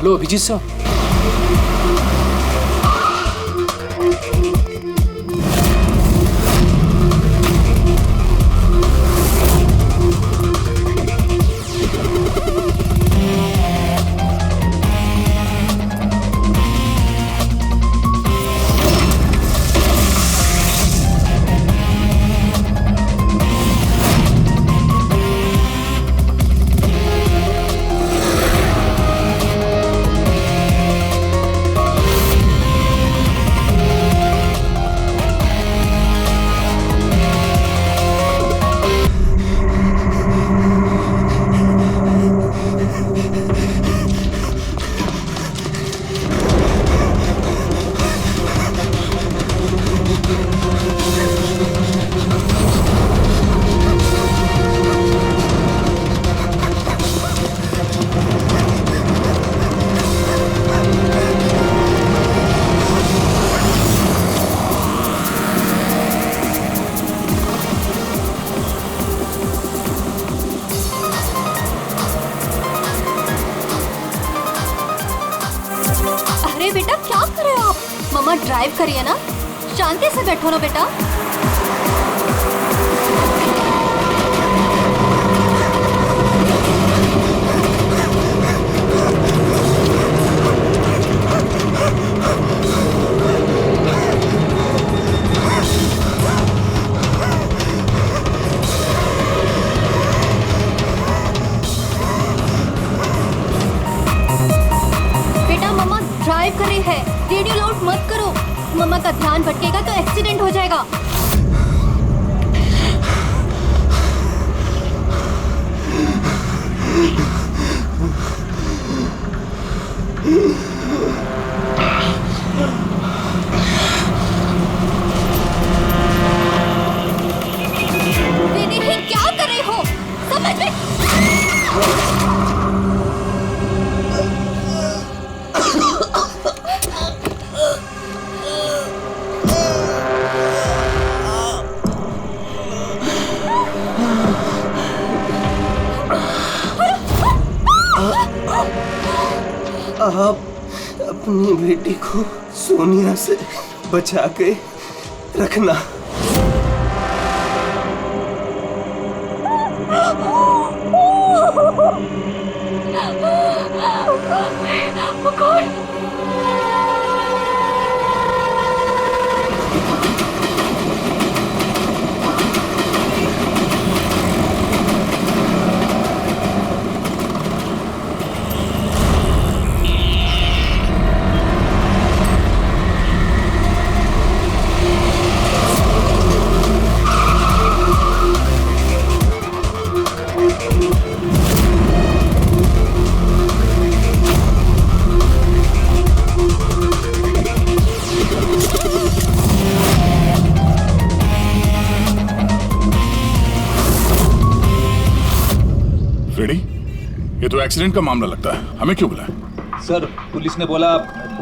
लो अभिजीत साहब। अरे बेटा क्या कर रहे हो आप? मम्मा ड्राइव करिए ना, शांति से बैठो ना बेटा। ड्राइव कर रही है, रेडियो लाउड मत करो, मम्मा का ध्यान भटकेगा तो एक्सीडेंट हो जाएगा। दीदी क्या कर रही हो? समझ में आप अपनी बेटी को सोनिया से बचा के रखना। वो कौन? फ्रेडी, ये तो एक्सीडेंट का मामला लगता है, हमें क्यों बुलाया? सर पुलिस ने बोला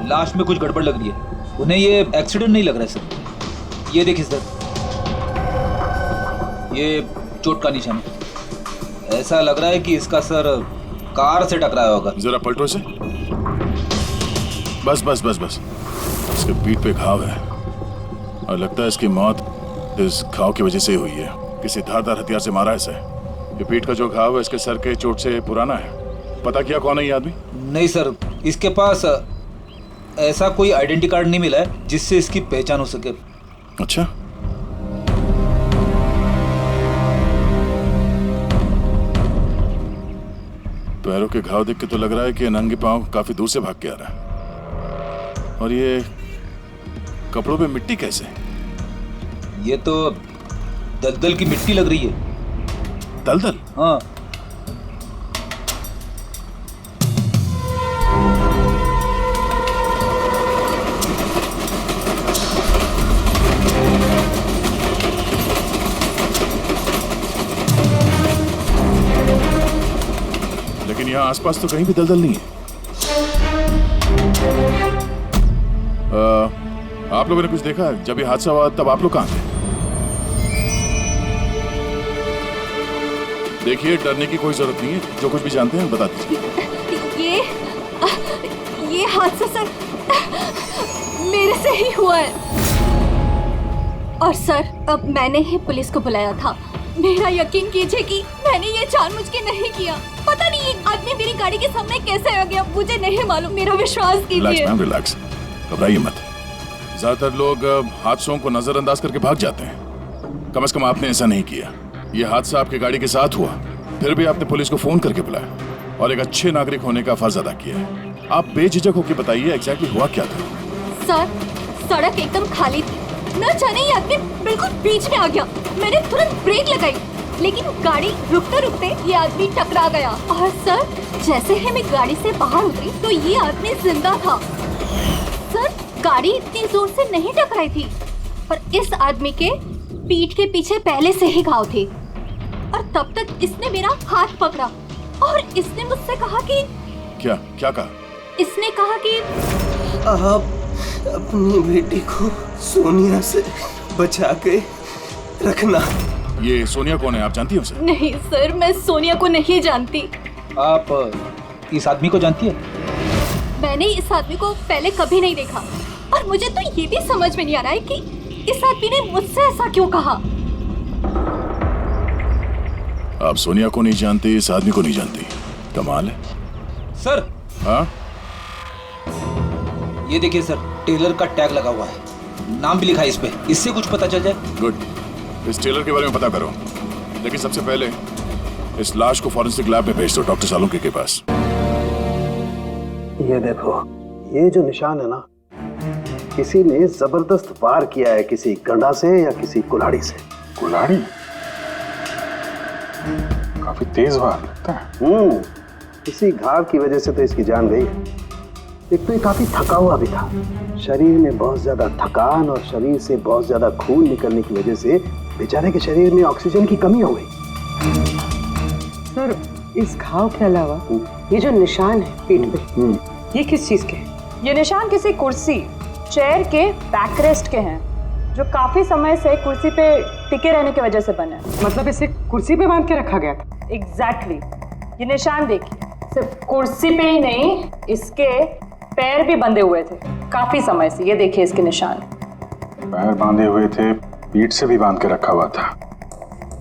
लाश में कुछ गड़बड़ लग रही है, उन्हें ये एक्सीडेंट नहीं लग रहा है सर। ये देखिए सर, ये चोट का निशान है, ऐसा लग रहा है कि इसका सर कार से टकराया होगा। जरा पलटो इसे। बस बस बस बस, इसके पीठ पे घाव है और लगता है इसकी मौत इस घाव की वजह से हुई है। किसी धारदार हथियार से मारा है इसे। ये पीठ का जो घाव है इसके सर के चोट से पुराना है। पता किया कौन है ये आदमी? नहीं सर, इसके पास ऐसा कोई आइडेंटिटी कार्ड नहीं मिला है जिससे इसकी पहचान हो सके। अच्छा, पैरों के घाव देख के तो लग रहा है कि नंगे पांव काफी दूर से भाग के आ रहा है। और ये कपड़ों पे मिट्टी कैसे? ये तो दलदल की मिट्टी लग रही है। दलदल? हाँ। लेकिन यहाँ आसपास तो कहीं भी दलदल नहीं है। आप लोगों ने कुछ देखा? जब ये हादसा हुआ तब आप लोग कहाँ थे? देखिए, डरने की कोई जरूरत नहीं है, जो कुछ भी जानते हैं बता दीजिए। ये हादसा सर मेरे से ही हुआ है। और सर अब मैंने ही पुलिस को बुलाया था। मेरा यकीन कीजिए कि मैंने ये जानबूझ के नहीं किया। पता नहीं ये आदमी मेरी गाड़ी के सामने कैसे आ गया, मुझे नहीं मालूम। मेरा विश्वास कीजिए। रिलैक्स, घबराइए मत। ज्यादातर लोग हादसों को नजरअंदाज करके भाग जाते हैं। कम से कम आपने ऐसा नहीं किया। ये हादसा आपकी गाड़ी के साथ हुआ, फिर भी आपने पुलिस को फोन करके बुलाया और एक अच्छे नागरिक होने का फर्ज अदा किया है। आप बेझिझक होकर बताइए एग्जैक्टली हुआ क्या था। सर सड़क एकदम खाली थी, न जाने ये आदमी बिल्कुल बीच में आ गया। मैंने तुरंत ब्रेक लगाई, लेकिन गाड़ी रुकते रुकते ये आदमी टकरा गया। और सर जैसे ही मैं गाड़ी से बाहर उतरी तो ये आदमी जिंदा था। सर गाड़ी इतनी जोर से नहीं टकराई थी, पर इस आदमी के पीठ के पीछे पहले से ही घाव थे। और तब तक इसने मेरा हाथ पकड़ा और इसने मुझसे कहा कि क्या कहा? इसने कहा कि आप अपनी बेटी को सोनिया से बचा के रखना। ये सोनिया कौन है, आप जानती हो उसे? नहीं सर, मैं सोनिया को नहीं जानती। आप इस आदमी को जानती है? मैंने इस आदमी को पहले कभी नहीं देखा और मुझे तो ये भी समझ में नहीं आ रहा है कि इस आदमी ने मुझसे ऐसा क्यों कहा। आप सोनिया को नहीं जानती, इस आदमी को नहीं जानती, कमाल है। सर हाँ, ये देखिए सर, टेलर का टैग लगा हुआ है, नाम भी लिखा है इस पे। इससे कुछ पता चल जाए। गुड। इस टेलर के बारे में पता करो, लेकिन सबसे पहले इस लाश को फॉरेंसिक लैब में भेज दो, डॉक्टर सालुंके के पास। ये देखो, ये जो निशान है ना, किसी ने जबरदस्त वार किया है, किसी गंडा से या किसी कुल्हाड़ी से। कुल्हाड़ी? काफी तेज वार लगता है। इसी घाव की वजह से तो इसकी जान गई है। एक तो ये काफी थका हुआ भी था, शरीर में बहुत ज्यादा थकान और शरीर से बहुत ज्यादा खून निकलने की वजह से बेचारे के शरीर में ऑक्सीजन की कमी हो गई। सर इस घाव के अलावा ये जो निशान है पीठ पे, ये किस चीज के? ये निशान किसी कुर्सी, चेयर के बैकरेस्ट के हैं, जो काफी समय से कुर्सी पे टिके रहने की वजह से बने। मतलब इसे कुर्सी पे बांध के रखा गया था? एग्जैक्टली। ये निशान देखिए, सिर्फ कुर्सी पे ही नहीं, इसके पैर भी बंधे हुए थे काफी समय से। ये देखिए इसके निशान। पैर बांधे हुए थे, पीठ से भी बांध के रखा हुआ था,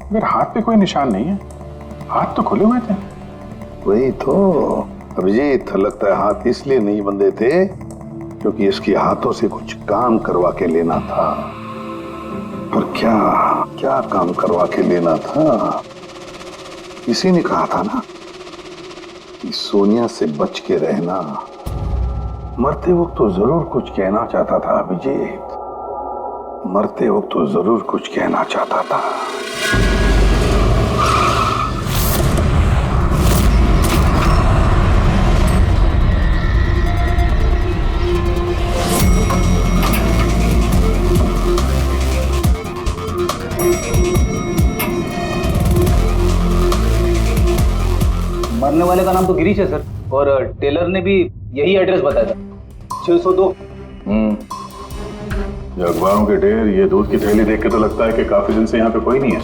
मगर हाथ पे कोई निशान नहीं है। हाथ तो खुले हुए थे। वही तो अभिजीत, लगता है हाथ इसलिए नहीं बंधे थे क्योंकि इसके हाथों से कुछ काम करवा के लेना था। पर क्या काम करवा के लेना था? किसी ने कहा था ना कि सोनिया से बच के रहना। मरते वक्त तो जरूर कुछ कहना चाहता था अभिजीत, मरते वक्त तो जरूर कुछ कहना चाहता था। मरने वाले का नाम तो गिरीश है सर, और टेलर ने भी यही एड्रेस बताया था, 602। ये अखबारों के ढेर, ये दूध की थैली देख के तो लगता है कि काफी दिन से यहाँ पे कोई नहीं है।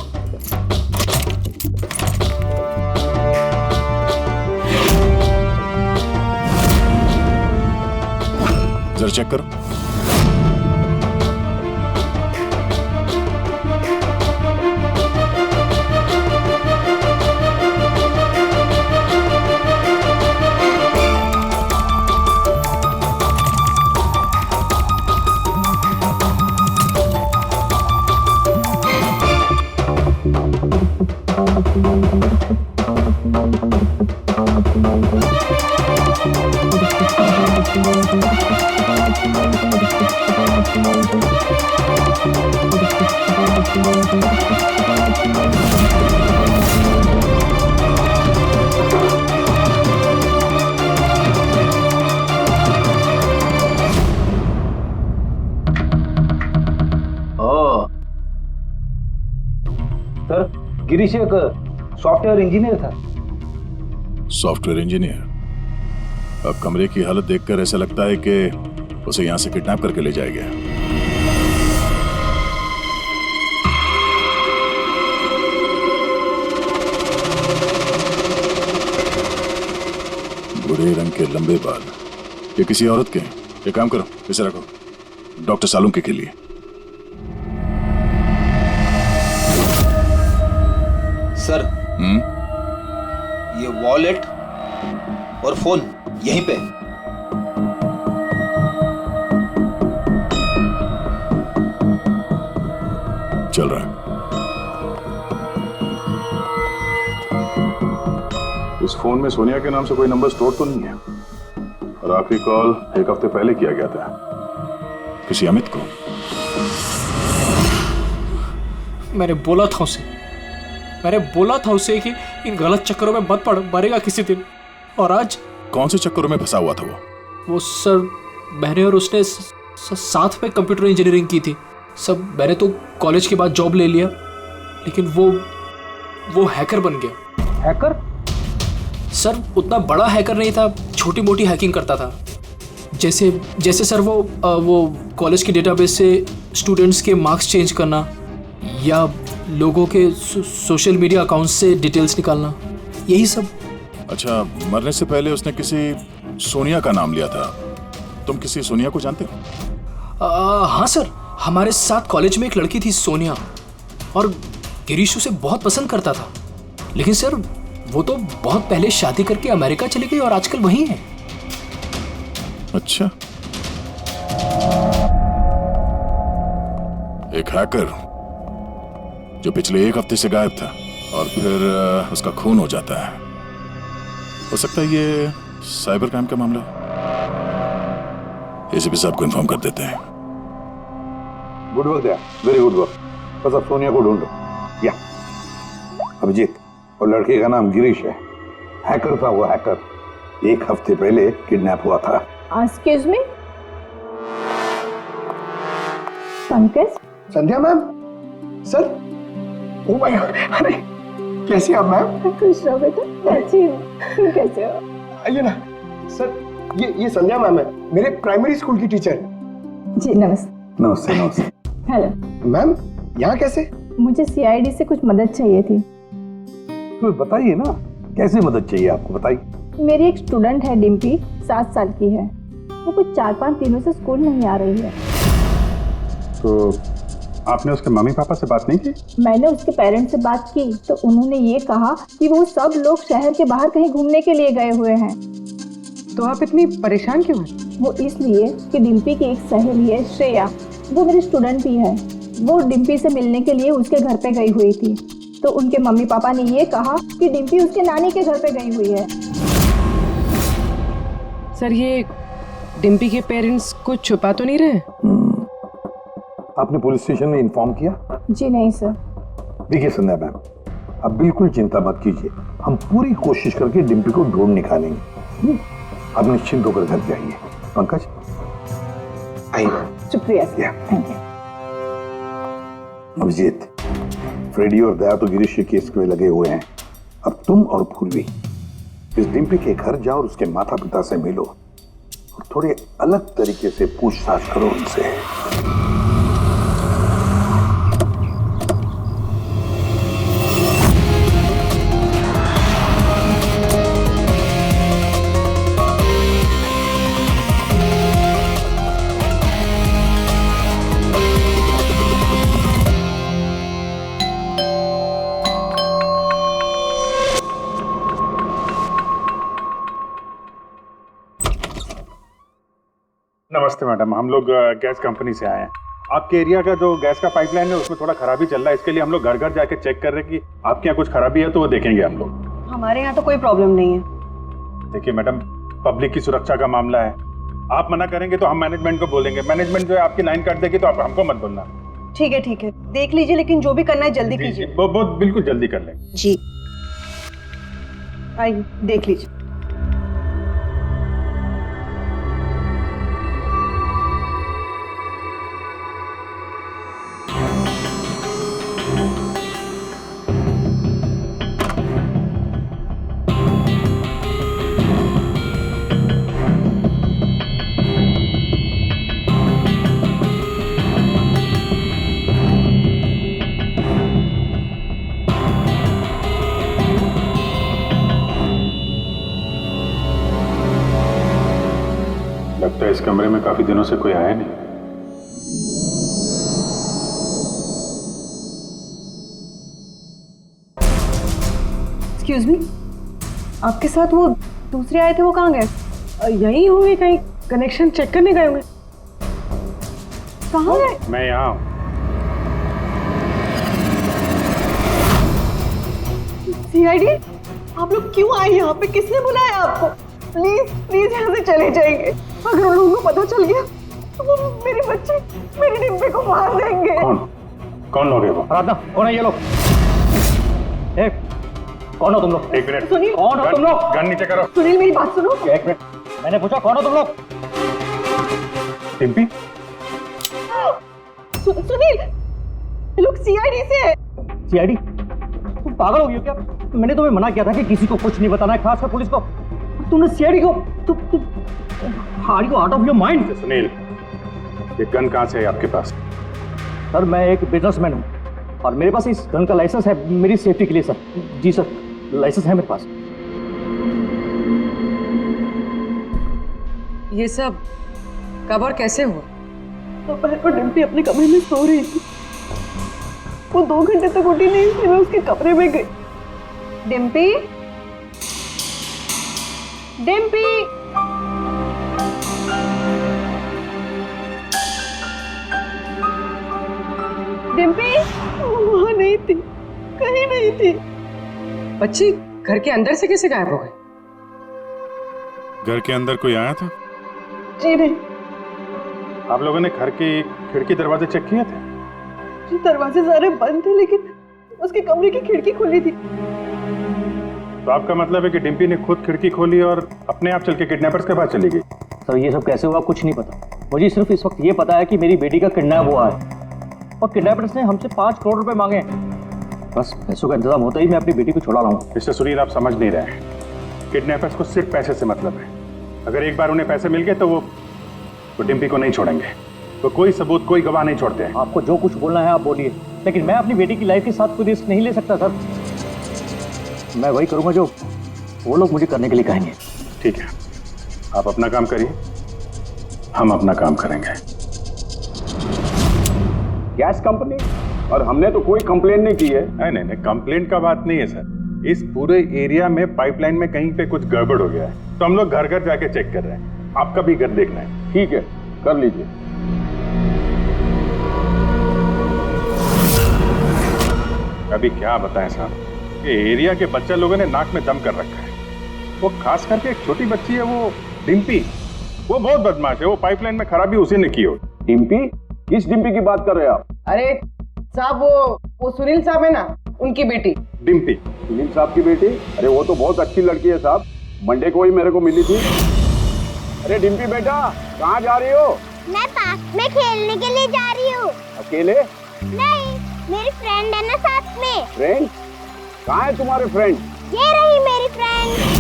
जरा चेक करो। सर गिरीश एक सॉफ्टवेयर इंजीनियर था। Software engineer? अब कमरे की हालत देखकर ऐसा लगता है कि उसे यहां से किडनैप करके ले जाया गया। बूढ़े रंग के लंबे बाल, ये किसी औरत के हैं। एक काम करो, इसे रखो, डॉक्टर सालुंके के लिए। सर ये वॉलेट और फोन यहीं पे। चल रहा है। इस फोन में सोनिया के नाम से कोई नंबर स्टोर तो नहीं है, और आखिरी कॉल 1 हफ्ते पहले किया गया था किसी अमित को। मैंने बोला था उसे कि इन गलत चक्करों में मत पड़, मरेगा किसी दिन। और आज कौन से चक्करों में फंसा हुआ था वो? सर, मैंने और उसने साथ में कंप्यूटर इंजीनियरिंग की थी। सब मैंने तो कॉलेज के बाद जॉब ले लिया, लेकिन वो हैकर बन गया। हैकर? सर, उतना बड़ा हैकर नहीं था, छोटी मोटी हैकिंग करता था। जैसे सर वो कॉलेज के डेटाबेस से स्टूडेंट्स के मार्क्स चेंज करना, या लोगों के सोशल मीडिया अकाउंट्स से डिटेल्स निकालना, यही सब। अच्छा, मरने से पहले उसने किसी सोनिया का नाम लिया था। तुम किसी सोनिया को जानते हो? हाँ सर, हमारे साथ कॉलेज में एक लड़की थी सोनिया, और गिरीश उसे बहुत पसंद करता था। लेकिन सर, वो तो बहुत पहले शादी करके अमेरिका चली गई और आजकल वहीं है। अच्छा, एक हैकर जो पिछले 1 हफ्ते से गायब था और फिर उसका खून हो जाता है। हो सकता है ये साइबर क्राइम का मामला। एसीपी साहब को इन्फॉर्म कर देते हैं। गुड वर्क यार, वेरी गुड वर्क। बस अब सोनिया को ढूंढो। या अभिजीत, और लड़के का नाम गिरीश है। हैकर था वो, हैकर 1 हफ्ते पहले किडनैप हुआ था। Excuse me, Pankaj? Sandhya ma'am? Sir? Oh my God, अरे कैसे आप मैम? खुश रहो बेटा। अच्छी हूँ, तुम कैसे हो? आइए ना। सर, ये संध्या मैम है, मेरे प्राइमरी स्कूल की टीचर। जी नमस्ते। नमस्ते नमस्ते। हेलो मैम, यहाँ कैसे? मुझे सीआईडी से कुछ मदद चाहिए थी। तो बताइए ना, कैसे मदद चाहिए आपको, बताइए। मेरी एक स्टूडेंट है डिम्पी, 7 साल की है। वो कुछ 4-5 दिनों से स्कूल नहीं आ रही है। तो आपने उसके मम्मी पापा से बात नहीं की? मैंने उसके पेरेंट्स से बात की तो उन्होंने ये कहा कि वो सब लोग शहर के बाहर कहीं घूमने के लिए गए हुए हैं। तो आप इतनी परेशान क्यों हैं? वो इसलिए कि डिम्पी की एक सहेली है श्रेया, वो मेरी स्टूडेंट भी है। वो डिम्पी से मिलने के लिए उसके घर पे गई हुई थी, तो उनके मम्मी पापा ने ये कहा कि डिम्पी उसके नानी के घर पे गई हुई है। सर, ये डिम्पी के पेरेंट्स कुछ छुपा तो नहीं रहे? आपने पुलिस स्टेशन में इन्फॉर्म किया? जी नहीं सर। देखिए संध्या मैम, आप बिल्कुल चिंता मत कीजिए, हम पूरी कोशिश करके डिम्पी को ढूंढ निकालेंगे। आप निश्चिंत होकर घर जाइए। पंकज आइए। शुक्रिया sir, thank you. Abhijeet, Freddy और दया तो गिरीश के केस में लगे हुए हैं। अब तुम और पूर्वी इस डिम्पी के घर जाओ और उसके माता पिता से मिलो और थोड़े अलग तरीके से पूछताछ करो उनसे। नमस्ते मैडम, हम लोग गैस कंपनी से आए हैं। आपके एरिया का जो गैस का पाइपलाइन है उसमें थोड़ा खराबी चल रहा है, इसके लिए हम लोग घर घर जाके चेक कर रहे हैं कि आपके यहाँ कुछ खराबी है तो वो देखेंगे हम लोग। हमारे यहाँ तो कोई प्रॉब्लम नहीं है। देखिए मैडम, पब्लिक की सुरक्षा का मामला है, आप मना करेंगे तो हम मैनेजमेंट को बोलेंगे। मैनेजमेंट जो है आपकी लाइन काट देगी तो आप हमको मत बोलना। ठीक है, देख लीजिए, लेकिन जो भी करना है जल्दी कीजिए। वो बिल्कुल जल्दी कर लेंगे। जी, आइए देख लीजिए। इस कमरे में काफी दिनों से कोई आया नहीं। एक्सक्यूज मी, आपके साथ वो दूसरे आए थे, वो कहाँ गए? यहीं होंगे कहीं, कनेक्शन चेक करने गए होंगे। कहाँ गए? मैं यहाँ हूँ। सीआईडी, आप लोग क्यों आए यहाँ पे? किसने बुलाया आपको? प्लीज प्लीज यहाँ से चले जाइए। अगर उन लोगों को पता चल गया तो वो मेरे बच्चे, मेरे डिम्पी को मार देंगे। कौन लोग है वो? आराधना, कौन है ये लोग? कौन हो तुम लोग? एक मिनट। सुनील, कौन हो तुम लोग? गन नीचे करो। सुनील मेरी बात सुनो। एक मिनट, मैंने पूछा कौन हो तुम लोग? डिम्पी? सुनील, ये लोग सीआईडी से है। सीआईडी? तुम पागल हो गई हो क्या? मैंने तुम्हें मना किया था कि किसी को कुछ नहीं बताना है, खासकर पुलिस को। तुमने सीआईडी को are you out of your mind? Sunil, ये गन कहाँ से है आपके पास? सर, मैं एक बिजनेसमैन हूँ और मेरे पास इस गन का लाइसेंस है मेरी सेफ्टी के लिए सर। जी सर, लाइसेंस है मेरे पास। ये सब कब और कैसे हुआ? दोपहर को डिम्पी अपने कमरे में सो रही थी। वो 2 घंटे तक उठी नहीं, इसलिए मैं उसके कमरे में गई। डिम्पी, डिम्पी, डिम्पी वहां नहीं थी, कहीं नहीं थी। बच्ची घर के अंदर से कैसे गायब हो गई? घर के अंदर कोई आया था? जी नहीं। आप लोगों ने घर की खिड़की दरवाजे चेक किए थे? जी दरवाजे सारे बंद थे, लेकिन उसके कमरे की खिड़की खुली थी। तो आपका मतलब है कि डिम्पी ने खुद खिड़की खोली और अपने आप चल के किडनैपर्स के पास चली गई? सर, ये सब कैसे हुआ कुछ नहीं पता। मुझे सिर्फ इस वक्त ये पता है कि मेरी बेटी का किडनैप हुआ है और किडनैपर्स ने हमसे 5 करोड़ रुपए मांगे हैं। बस पैसों का इंतजाम होता ही मैं अपनी बेटी को छुड़ा लाऊंगा। मिस्टर सुनील, आप समझ नहीं रहे हैं। किडनैपर्स को सिर्फ पैसे से मतलब है। अगर एक बार उन्हें पैसे मिल गए तो वो डिम्पी को नहीं छोड़ेंगे। तो कोई सबूत, कोई गवाह नहीं छोड़ते हैं। आपको जो कुछ बोलना है आप बोलिए, लेकिन मैं अपनी बेटी की लाइफ के साथ कोई रिस्क नहीं ले सकता सर। मैं वही करूंगा जो वो लोग मुझे करने के लिए कहेंगे। ठीक है, आप अपना काम करिए, हम अपना काम करेंगे। Gas company? और हमने तो कोई कंप्लेन नहीं की है। नहीं, कंप्लेंट का बात नहीं है सर। इस पूरे एरिया में पाइपलाइन में कहीं पे कुछ गड़बड़ हो गया है, तो हम लोग घर घर जाके चेक कर रहे हैं। आपका भी घर देखना है। ठीक है, कर लीजिए। अभी क्या बताएं साहब, ये एरिया के बच्चा लोगों ने नाक में दम कर रखा है। वो खास करके एक छोटी बच्ची है, वो डिम्पी, वो बहुत बदमाश है। वो पाइपलाइन में खराबी उसी ने की हो। डिम्पी? किस डिम्पी की बात कर रहे हैं आप? अरे साहब, वो सुनील साहब है ना, उनकी बेटी। डिम्पी? सुनील साहब की बेटी? अरे वो तो बहुत अच्छी लड़की है साहब, मंडे को ही मेरे को मिली थी। अरे डिम्पी बेटा, कहाँ जा रही हो? मैं पार्क में खेलने के लिए जा रही हूँ। अकेले? नहीं, मेरी फ्रेंड है ना साथ में। फ्रेंड? कहाँ है तुम्हारे फ्रेंड? ये रही मेरी फ्रेंड।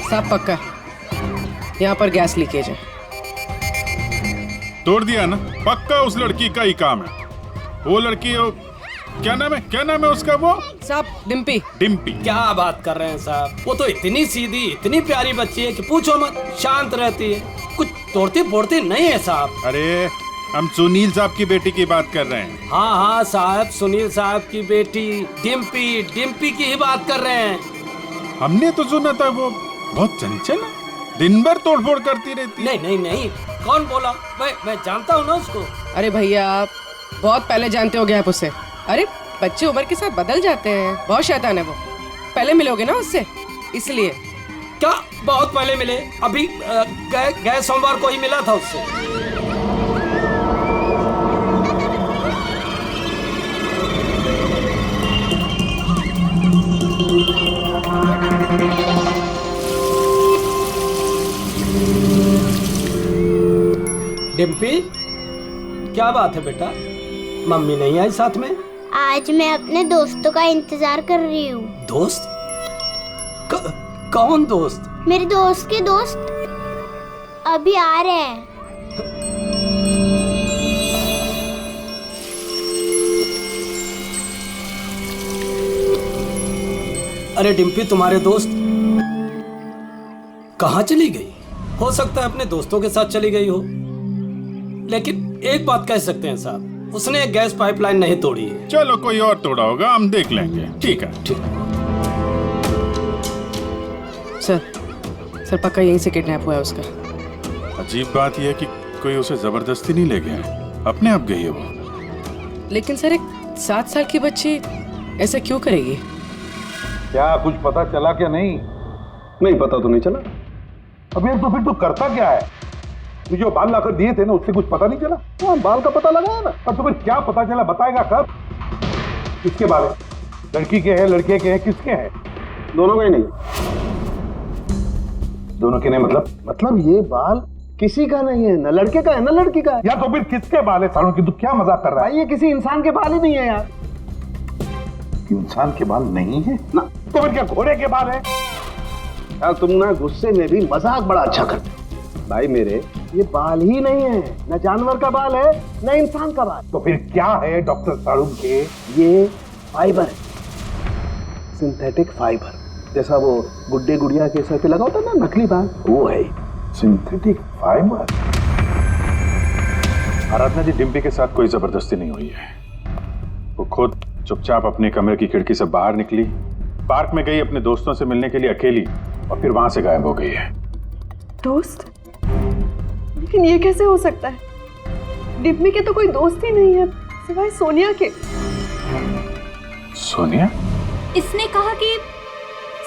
सब पक्का, यहाँ पर गैस लीकेज है। तोड़ दिया ना, पक्का उस लड़की का ही काम है। वो लड़की, क्या नाम है उसका? वो साहब, डिम्पी। डिम्पी? क्या बात कर रहे हैं साहब? वो तो इतनी सीधी, इतनी प्यारी बच्ची है कि पूछो मत। शांत रहती है, कुछ तोड़ती फोड़ती नहीं है साहब। अरे हम सुनील साहब की बेटी की बात कर रहे हैं। हाँ साहब, सुनील साहब की बेटी डिम्पी की ही बात कर रहे हैं। हमने तो सुना था वो बहुत चंचल है, दिन भर तोड़फोड़ करती रहती है। नहीं, कौन बोला? मैं जानता हूँ ना उसको। अरे भैया, आप बहुत पहले जानते हो गैप उसे। अरे बच्चे उम्र के साथ बदल जाते हैं, बहुत शैतान है वो। पहले मिलोगे ना उससे, इसलिए। क्या बहुत पहले मिले? अभी गए सोमवार को ही मिला था उससे। डिम्पी, क्या बात है बेटा? मम्मी नहीं आई साथ में? आज मैं अपने दोस्तों का इंतजार कर रही हूँ। दोस्त? कौन दोस्त? मेरे दोस्त के दोस्त। अभी आ रहे हैं। अरे डिम्पी, तुम्हारे दोस्त कहाँ चली गई? हो सकता है अपने दोस्तों के साथ चली गई हो, लेकिन एक बात कह सकते हैं साहब, उसने गैस पाइपलाइन नहीं तोड़ी है। चलो कोई और तोड़ा होगा, हम देख लेंगे। ठीक है। सर पक्का यहीं से किडनैप हुआ है उसका। अजीब बात यह है कि कोई उसे जबरदस्ती नहीं ले गया है, अपने आप गई है वो। लेकिन सर, एक 7 साल की बच्ची ऐसा क्यों करेगी? क्या कुछ पता चला क्या? नहीं पता तो नहीं चला। अब यार तो फिर तो करता क्या है? तू जो बाल लाकर दिए थे ना, उससे कुछ पता नहीं चला? हाँ, बाल का पता लगाया ना। पर तुम्हें क्या पता चला? बताएगा कब? किसके बाल है? लड़की के हैं, लड़के के हैं, किसके हैं? दोनों के नहीं। दोनों के नहीं मतलब ये बाल किसी का नहीं है, ना लड़के का है ना लड़की का है। यार तो फिर किसके बाल है सालों की? तू क्या मजाक कर रहा है? ये किसी इंसान के बाल ही नहीं है यार। इंसान के बाल नहीं है ना, तो फिर क्या घोड़े के बाल है? यार तुम ना गुस्से में भी मजाक बड़ा अच्छा करते भाई मेरे। ये बाल ही नहीं है, न जानवर का बाल है न इंसान का बाल। तो फिर क्या है डॉक्टर साड़ू के? ये फाइबर है, सिंथेटिक फाइबर। जैसा वो गुड्डे गुड़िया के सर पे लगा होता है ना नकली बाल, वो है सिंथेटिक फाइबर। आराधना जी, डिम्पी के साथ कोई जबरदस्ती नहीं हुई है। वो खुद चुपचाप अपने कमरे की खिड़की से बाहर निकली, पार्क में गई अपने दोस्तों से मिलने के लिए अकेली, और फिर वहां से गायब हो गई है। दोस्त? लेकिन ये कैसे हो सकता है? डिम्पी के तो कोई दोस्त ही नहीं है सिवाय सोनिया के। सोनिया? इसने कहा कि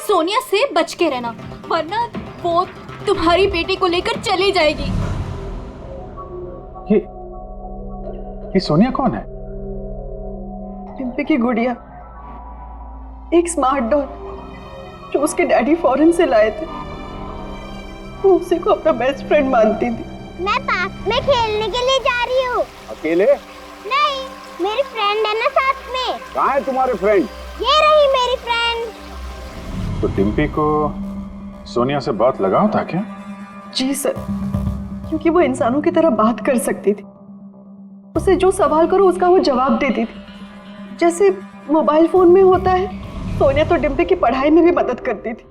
सोनिया से बच के रहना, वरना वो तुम्हारी बेटी को लेकर चली जाएगी। ये सोनिया कौन है? डिम्पी की गुड़िया, एक स्मार्ट डॉल जो उसके डैडी फॉरेन से लाए थे। वो उसी को अपना बेस्ट फ्रेंड मानती थी। मैं पार्क में खेलने के लिए जा रही हूँ। अकेले? नहीं, मेरी फ्रेंड है ना साथ में। कहाँ है तुम्हारे फ्रेंड? ये रही मेरी फ्रेंड। तो डिम्पी को सोनिया से बहुत लगाव था क्या? जी सर, क्योंकि वो इंसानों की तरह बात कर सकती थी। उसे जो सवाल करो उसका वो जवाब देती थी, जैसे मोबाइल फोन में होता है। सोनिया तो डिम्पी की पढ़ाई में भी मदद करती थी।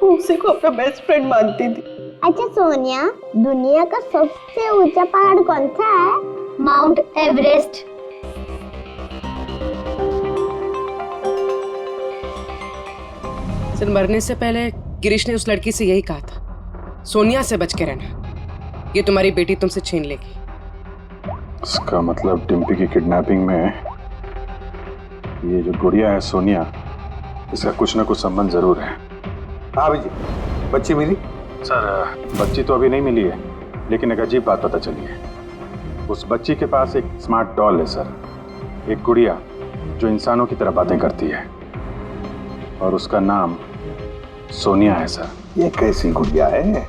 वो उसी को अपना बेस्ट फ्रेंड मानती थी। अच्छा सोनिया, दुनिया का सबसे ऊंचा पहाड़ कौन सा है? Mount Everest. सर, मरने से पहले गिरीश ने उस लड़की से यही कहा था, सोनिया से बच के रहना, ये तुम्हारी बेटी तुमसे छीन लेगी। इसका मतलब डिम्पी की किडनैपिंग में ये जो गुड़िया है सोनिया, इसका कुछ ना कुछ संबंध जरूर है। हाँ जी, बच्ची मिली? सर, बच्ची तो अभी नहीं मिली है, लेकिन एक अजीब बात पता चली है। उस बच्ची के पास एक स्मार्ट डॉल है सर, एक गुड़िया जो इंसानों की तरह बातें करती है, और उसका नाम सोनिया है सर। ये कैसी गुड़िया है?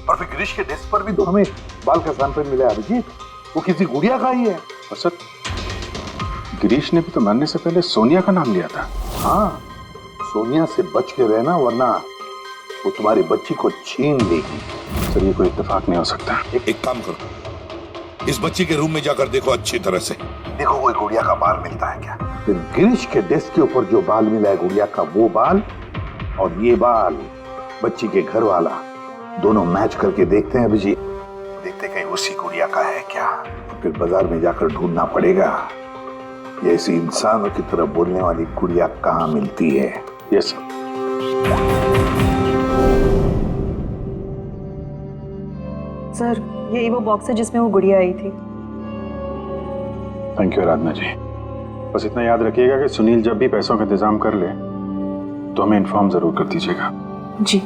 और फिर गिरीश के डेस्क पर भी तो हमें बाल का सैंपल मिला है अभिजीत, वो किसी गुड़िया का ही है। और सर, गिरीश ने भी तो मरने से पहले सोनिया का नाम लिया था। हाँ, सोनिया से बच के रहना, वरना वो तुम्हारी बच्ची को छीन लेगी। सर, ये कोई इत्तेफाक नहीं हो सकता। एक काम करो, इस बच्ची के रूम में जाकर देखो अच्छी तरह से। देखो कोई गुड़िया का बाल मिलता है क्या? फिर गिरीश के डेस्क के ऊपर जो बाल मिला है गुड़िया का, वो बाल और ये बाल बच्ची के घर वाला, दोनों मैच करके देखते हैं अभिजीत। देखते कहीं उसी गुड़िया का है क्या? फिर बाजार में जाकर ढूंढना पड़ेगा ये ऐसी इंसानों की तरह बोलने वाली गुड़िया कहाँ मिलती है। Yes sir. सर, यही वो बॉक्स है जिसमें वो गुड़िया आई थी। थैंक यू आराधना जी। बस इतना याद रखिएगा कि सुनील जब भी पैसों का इंतजाम कर ले तो हमें इन्फॉर्म जरूर कर दीजिएगा। जी।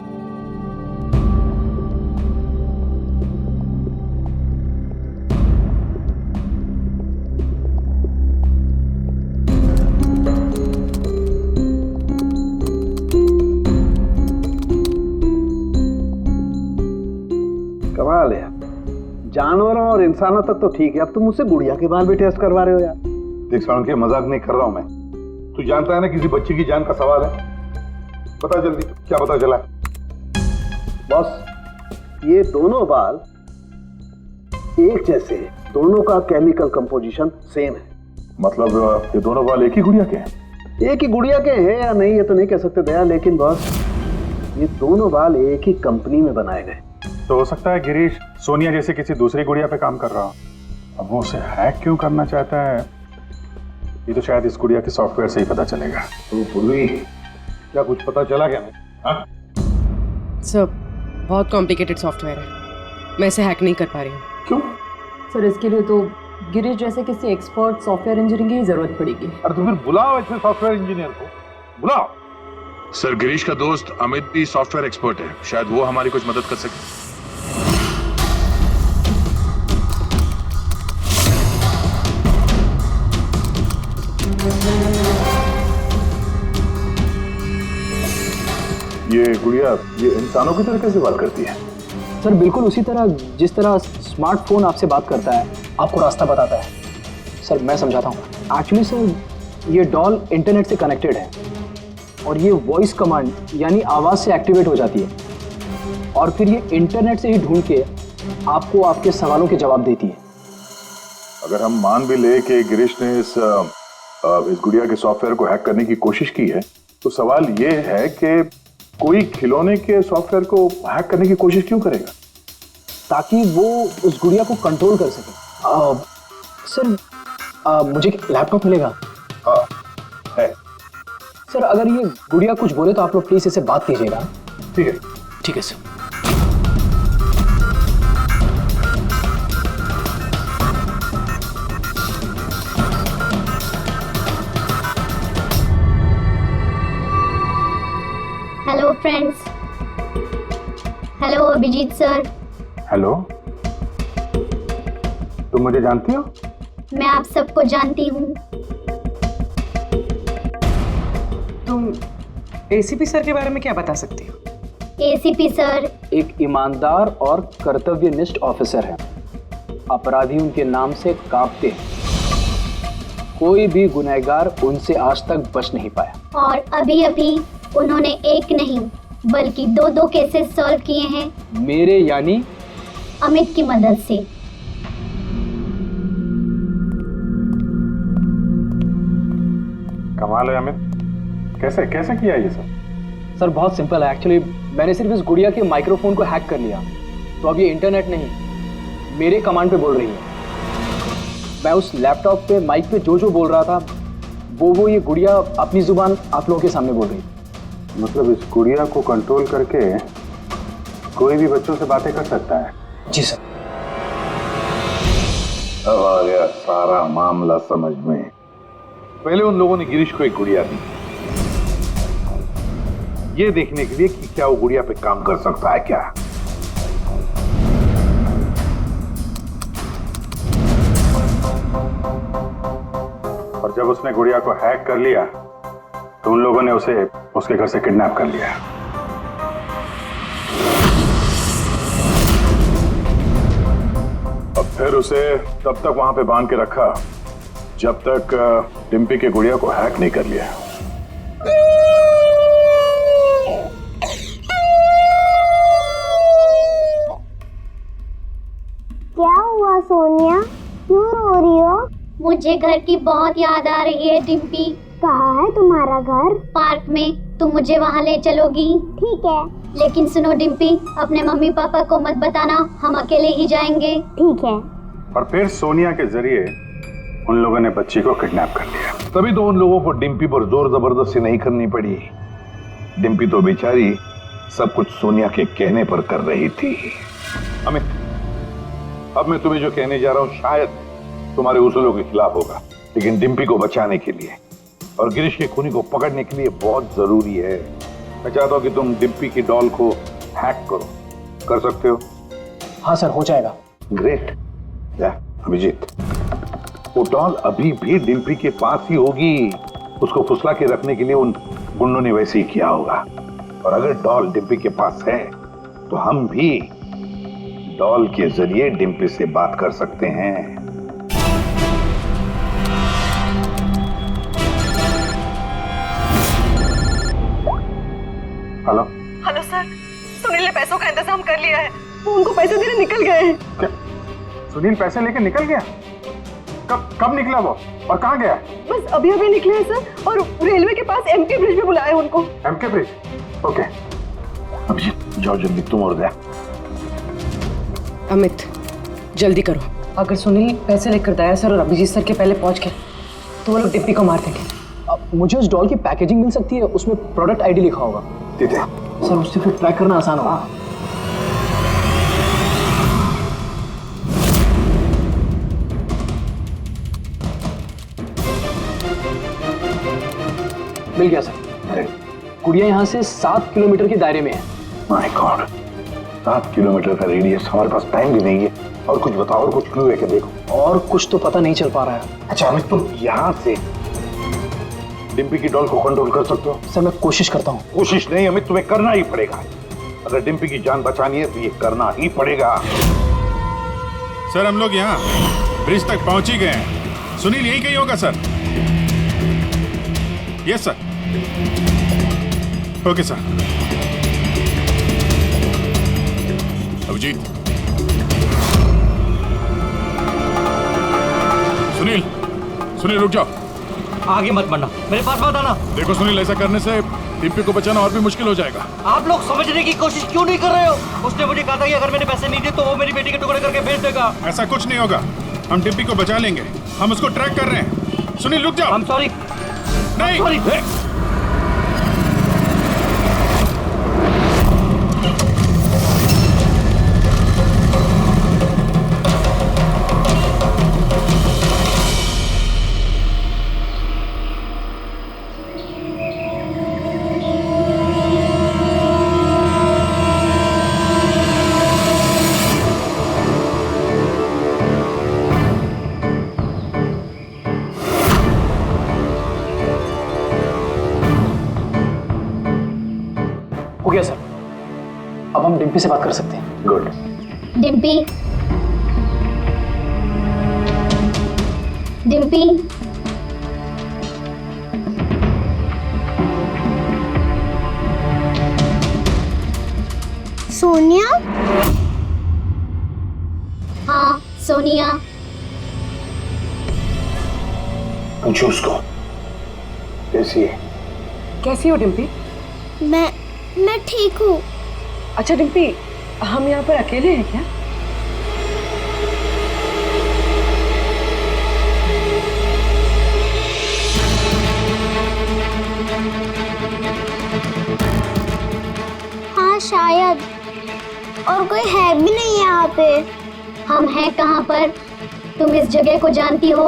कमाल है, जानवरों और इंसानों तक तो ठीक है, अब तुम मुझसे गुड़िया के बाल भी टेस्ट करवा रहे हो यार। देख साउंड के मजाक नहीं कर रहा हूं मैं। तू जानता है ना किसी बच्ची की जान का सवाल है। बता जल्दी, क्या पता चला? बॉस, ये दोनों बाल एक जैसे हैं, दोनों का केमिकल कंपोजिशन सेम है। मतलब ये दोनों बाल एक ही गुड़िया के हैं? एक ही गुड़िया के हैं या नहीं ये तो नहीं कह सकते दया, लेकिन बॉस ये दोनों बाल एक ही कंपनी में बनाए गए। तो हो सकता है गिरीश सोनिया जैसे किसी दूसरी गुड़िया पे काम कर रहा हो। अब वो उसे हैक क्यों करना चाहता है ये तो शायद इस गुड़िया के सॉफ्टवेयर से ही पता चलेगा। तो पूर्वी क्या कुछ पता चला क्या? सर बहुत कॉम्प्लिकेटेड सॉफ्टवेयर है, मैं इसे हैक नहीं कर पा रही हूँ। क्यों? सर इसके लिए तो गिरीश जैसे किसी एक्सपर्ट सॉफ्टवेयर इंजीनियर की जरूरत पड़ेगी। अरे तो फिर बुलाओ ऐसे सॉफ्टवेयर इंजीनियर को, बुलाओ। सर गिरीश का दोस्त अमित भी सॉफ्टवेयर एक्सपर्ट है, शायद वो हमारी कुछ मदद कर सके। ये गुड़िया ये इंसानों की तरह कैसे बात करती है? सर बिल्कुल उसी तरह जिस तरह स्मार्टफोन आपसे बात करता है, आपको रास्ता बताता है। सर मैं समझाता हूँ। एक्चुअली सर ये डॉल इंटरनेट से कनेक्टेड है और ये वॉइस कमांड यानी आवाज़ से एक्टिवेट हो जाती है और फिर ये इंटरनेट से ही ढूंढ के आपको आपके सवालों के जवाब देती है। अगर हम मान भी ले कि गिरीश ने इस गुड़िया के सॉफ्टवेयर को हैक करने की कोशिश की है, तो सवाल ये है कि कोई खिलौने के सॉफ्टवेयर को हैक करने की कोशिश क्यों करेगा? ताकि वो उस गुड़िया को कंट्रोल कर सके। सर मुझे लैपटॉप मिलेगा? हाँ है। सर अगर ये गुड़िया कुछ बोले तो आप लोग प्लीज इसे बात कीजिएगा। ठीक है। ठीक है sir. Hello friends. Hello Abhijeet sir. Hello, तुम मुझे जानती हो? मैं आप सबको जानती हूँ। तुम एसीपी सर के बारे में क्या बता सकती हो? एसीपी सर एक ईमानदार और कर्तव्यनिष्ठ ऑफिसर है। अपराधी उनके नाम से कांपते हैं। कोई भी गुनहगार उनसे आज तक बच नहीं पाया। और अभी अभी उन्होंने एक नहीं बल्कि दो केसेस सॉल्व किए हैं मेरे यानी अमित की मदद से। कमाल है अमित, कैसे कैसे किया ये सब? सर बहुत सिंपल है। एक्चुअली मैंने सिर्फ इस गुड़िया के माइक्रोफोन को हैक कर लिया, तो अब ये इंटरनेट नहीं मेरे कमांड पे बोल रही है। मैं उस लैपटॉप पे माइक पे जो बोल रहा था वो ये गुड़िया अपनी जुबान आप लोगों के सामने बोल रही है। मतलब इस गुड़िया को कंट्रोल करके कोई भी बच्चों से बातें कर सकता है? जी सर। अब आ गया सारा मामला समझ में। पहले उन लोगों ने गिरीश को एक गुड़िया दी ये देखने के लिए कि क्या वो गुड़िया पे काम कर सकता है क्या। और जब उसने गुड़िया को हैक कर लिया तो उन लोगों ने उसे उसके घर से किडनैप कर लिया। अब फिर उसे तब तक वहां पे बांध के रखा जब तक डिम्पी के गुड़िया को हैक नहीं कर लिया। क्या हुआ सोनिया, क्यों रो रही हो? मुझे घर की बहुत याद आ रही है डिम्पी। कहाँ है तुम्हारा घर? पार्क में। तुम मुझे वहाँ ले चलोगी? ठीक है। लेकिन सुनो डिम्पी, अपने मम्मी पापा को मत बताना, हम अकेले ही जाएंगे। ठीक है। और फिर सोनिया के जरिए उन लोगों ने बच्ची को किडनैप कर लिया। तभी तो उन लोगों को डिम्पी पर जोर जबरदस्ती नहीं करनी पड़ी। डिम्पी तो बेचारी सब कुछ सोनिया के कहने पर कर रही थी। अमित, अब मैं तुम्हें जो कहने जा रहा हूँ शायद तुम्हारे उसूलों के खिलाफ होगा, लेकिन डिम्पी को बचाने के लिए और गिरीश के खूनी को पकड़ने के लिए बहुत जरूरी है। मैं चाहता हूँ कि तुम डिम्पी की डॉल को हैक करो। कर सकते हो? हाँ सर, हो जाएगा। ग्रेट। या अभिजीत, वो डॉल अभी भी डिम्पी के पास ही होगी। उसको फुसला के रखने के लिए उन गुंडों ने वैसे ही किया होगा। और अगर डॉल डिम्पी के पास है तो हम भी डॉल के जरिए डिम्पी से बात कर सकते हैं। हेलो हेलो सर, सुनील ने पैसों का इंतजाम कर लिया है। वो उनको पैसे देने निकल गए हैं। क्या सुनील पैसे लेके निकल गया? कब निकला वो और कहाँ गया? बस अभी अभी निकले हैं सर, और रेलवे के पास एमके ब्रिज पे बुलाया है उनको। MK bridge? ओके। अभिजीत जाओ जल्दी, तुम और गया। अमित जल्दी करो। अगर सुनील पैसे लेकर दया सर और अभिजीत सर के पहले पहुंच गए तो वो लोग डिप्पी को मार देंगे। मुझे उस डॉल की पैकेजिंग मिल सकती है, उसमें प्रोडक्ट आईडी लिखा होगा। ठीक है सर, उससे फिर ट्रैक करना आसान होगा। मिल गया सर। गुड़िया यहाँ से 7 किलोमीटर के दायरे में है। माय गॉड, 7 किलोमीटर का रेडियस। हमारे पास टाइम भी नहीं है। और कुछ बताओ, और कुछ क्लू है क्या? देखो और कुछ तो पता नहीं चल पा रहा है। अच्छा अमित, तुम यहाँ से डिम्पी की डॉल को कंट्रोल कर सकते हो? सर मैं कोशिश करता हूँ। कोशिश नहीं अमित, तुम्हें करना ही पड़ेगा। अगर डिम्पी की जान बचानी है तो ये करना ही पड़ेगा। सर हम लोग यहाँ ब्रिज तक पहुंच ही गए हैं। सुनील यही कहीं होगा sir. Yes sir. Okay sir. Abhijeet, Sunil रुक जाओ। आगे मत बढ़ना, मेरे पास मत आना। देखो सुनील, ऐसा करने से डिम्पी को बचाना और भी मुश्किल हो जाएगा। आप लोग समझने की कोशिश क्यों नहीं कर रहे हो? उसने मुझे कहा था कि अगर मैंने पैसे नहीं दिए तो वो मेरी बेटी के टुकड़े करके भेज देगा। ऐसा कुछ नहीं होगा, हम डिम्पी को बचा लेंगे। हम उसको ट्रैक कर रहे हैं। सुनील रुक जाओ। सॉरी। नहीं सॉरी। हो गया सर, अब हम डिम्पी से बात कर सकते हैं। गुड। डिम्पी, डिम्पी, सोनिया? हाँ सोनिया। पूछो उसको कैसी है। कैसी हो डिम्पी? मैं ठीक हूँ। अच्छा डिम्पी, हम यहाँ पर अकेले हैं क्या? हाँ शायद, और कोई है भी नहीं यहाँ पे। हम हैं कहाँ पर? तुम इस जगह को जानती हो?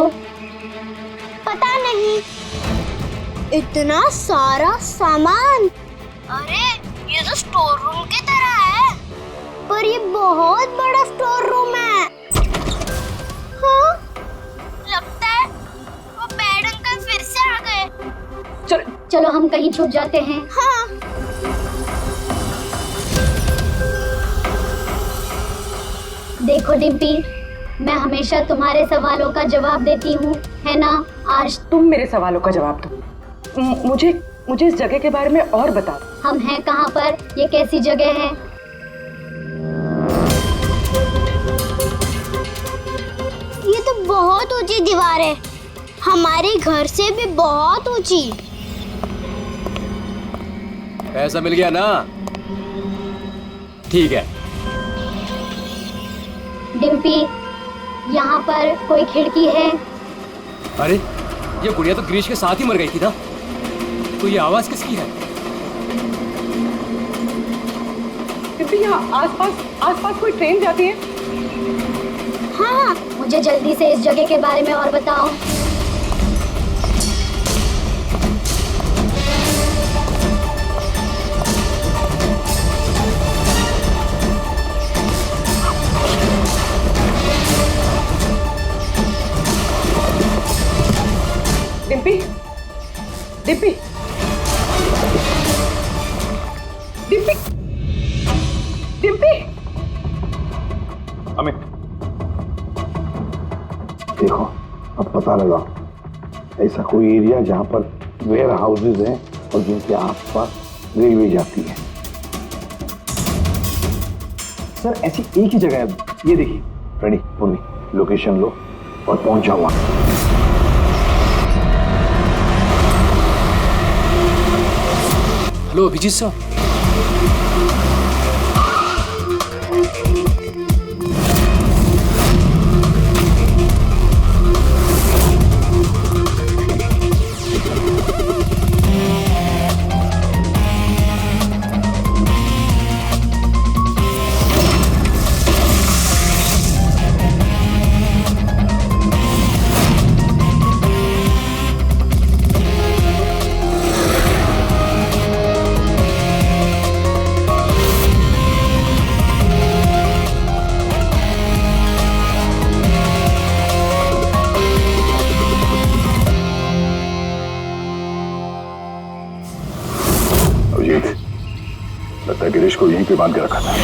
पता नहीं। इतना सारा सामान। अरे ये तो स्टोर रूम की तरह है, पर ये बहुत बड़ा स्टोर रूम है। हाँ, लगता है वो बैड अंकल फिर से आ गए। चलो हम कहीं छुप जाते हैं। हाँ। देखो डिम्पी, मैं हमेशा तुम्हारे सवालों का जवाब देती हूँ, है ना? आज तुम मेरे सवालों का जवाब दो। मुझे इस जगह के बारे में और बता दो। हम हैं कहाँ पर? ये कैसी जगह है? ये तो बहुत ऊंची दीवार है, हमारे घर से भी बहुत ऊंची। पैसा मिल गया ना? ठीक है। डिम्पी, यहाँ पर कोई खिड़की है? अरे ये गुड़िया तो गिरीश के साथ ही मर गई थी ना, तो ये आवाज किसकी है? डिम्पी, यहाँ आसपास कोई ट्रेन जाती है? हाँ, मुझे जल्दी से इस जगह के बारे में और बताओ। डिम्पी, डिम्पी, डिम्पी, डिम्पी। अमित, देखो अब पता लगा ऐसा कोई एरिया जहां पर वेयर हाउसेज हैं और जिनके आसपास रेलवे जाती है। सर ऐसी एक ही जगह है, ये देखिए। रेडी पूर्वी, लोकेशन लो और पहुंच जाओ वहां। हेलो अभिजीत साहब। लगता है गिरीश को यहीं पे बांध के रखा था।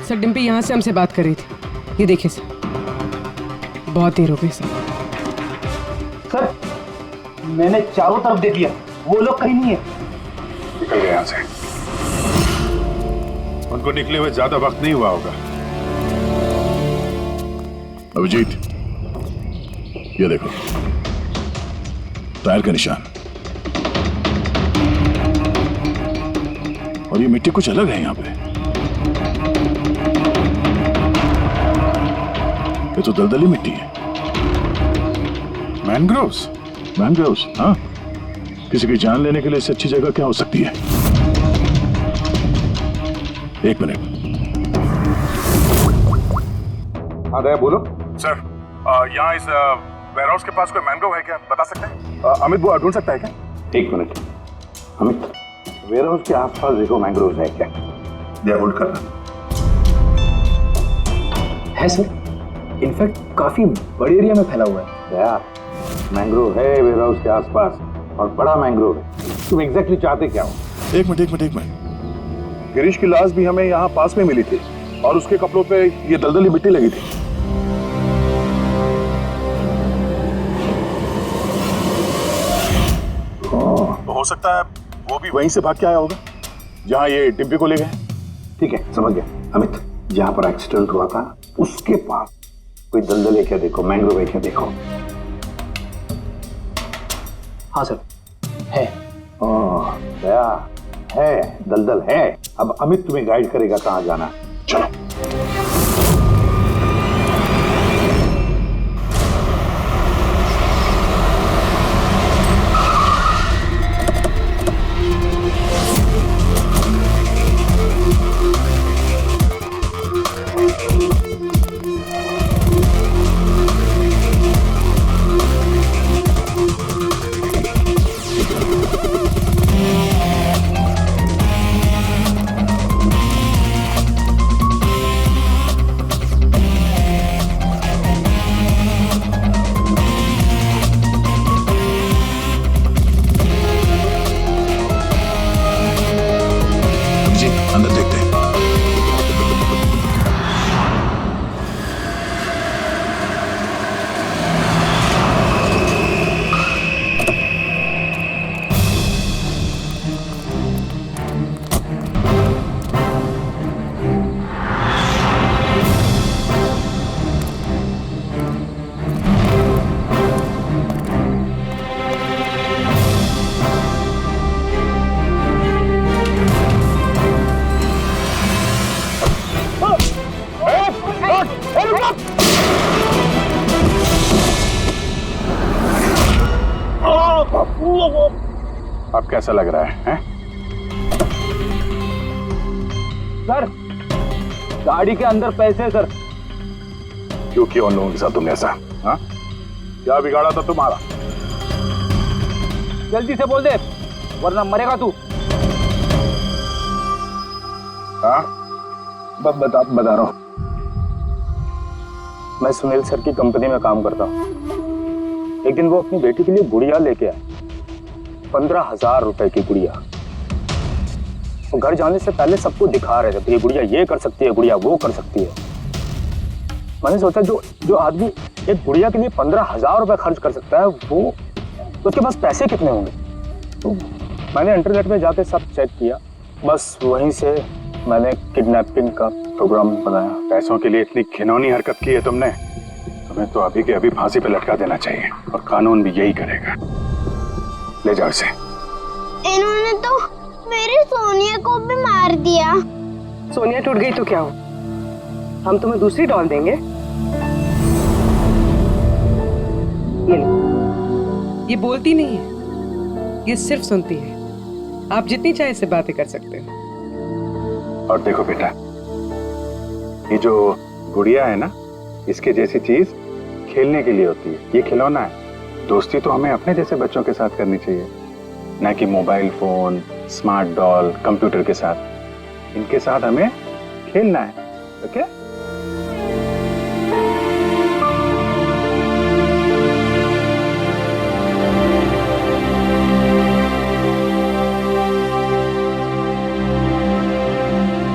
सर डिम्पी यहाँ से हमसे बात कर रही थी, ये देखिए सर, बहुत देर हो गई सर। सर मैंने चारों तरफ देख लिया, वो लोग कहीं नहीं है। निकल गए यहाँ से। उनको निकले हुए ज्यादा वक्त नहीं हुआ होगा। अभिजीत, ये देखो टायर का निशान, और ये मिट्टी कुछ अलग है यहाँ पे। ये तो दलदली मिट्टी है। मैनग्रोव्स? मैनग्रोव्स, हाँ। किसी की जान लेने के लिए इससे अच्छी जगह क्या हो सकती है? एक मिनट। हाँ दया बोलो। सर यहाँ इस वेयरहाउस के पास कोई मैंग्रोव है क्या, बता सकते हैं? अमित बुआ ढूंढ सकता है क्या? एक मिनट अमित, वेयरहाउस के आसपास देखो मैंग्रोव है क्या? दया होल्ड करना। है सर, इनफैक्ट काफी बड़े एरिया में फैला हुआ है। दया, मैंग्रोव है वेयरहाउस के आसपास और बड़ा मैंग्रोव है। तुम एग्जैक्टली चाहते क्या हो? एक मिनट। गिरीश की लाश भी हमें यहाँ पास में मिली थी और उसके कपड़ों पे ये दलदली मिट्टी लगी थी। तो हो सकता है वो भी वहीं से भाग के आया होगा जहाँ ये डिम्पी को ले गए। ठीक है, समझ गया अमित। जहाँ पर एक्सीडेंट हुआ था उसके पास कोई दलदल है क्या देखो, मैंग्रोव है क्या देखो। हाँ सर, है। दया, है दलदल है। अब अमित तुम्हें गाइड करेगा कहाँ जाना। चलो। अंदर देखते हैं। अब कैसा लग रहा है? सर गाड़ी के अंदर पैसे है सर। क्यों किया उन लोगों के साथ तुमने ऐसा? हाँ, क्या बिगाड़ा था तुम्हारा? जल्दी से बोल दे वरना मरेगा तू। हाँ, बता रहा हूँ। मैं सुनील सर की कंपनी में काम करता हूँ। एक दिन वो अपनी बेटी के लिए गुड़िया लेके आए, 15,000 रुपए की गुड़िया। वो घर जाने से पहले सबको दिखा रहे थे, तो ये गुड़िया ये कर सकती है, गुड़िया वो कर सकती है। मैंने सोचा जो आदमी एक गुड़िया के लिए 15,000 रुपए खर्च कर सकता है वो उसके पास पैसे कितने होंगे। तो मैंने इंटरनेट में जाके सब चेक किया, बस वहीं से मैंने किडनैपिंग का प्रोग्राम बनाया। पैसों के लिए इतनी घिनौनी हरकत की है तुमने, तुम्हें तो अभी के अभी फांसी पे लटका देना चाहिए और कानून भी यही करेगा। ले जाओ इसे। इन्होंने तो मेरी सोनिया को भी मार दिया। सोनिया टूट गई तो क्या हो, हम तुम्हें दूसरी डॉल देंगे। ये लो। ये बोलती नहीं है, ये सिर्फ सुनती है। आप जितनी चाहे इससे बातें कर सकते हो। और देखो बेटा, ये जो गुड़िया है ना, इसके जैसी चीज खेलने के लिए होती है, ये खिलौना है। दोस्ती तो हमें अपने जैसे बच्चों के साथ करनी चाहिए, ना कि mobile phone, smart doll, computer के साथ। इनके साथ हमें खेलना है, ओके?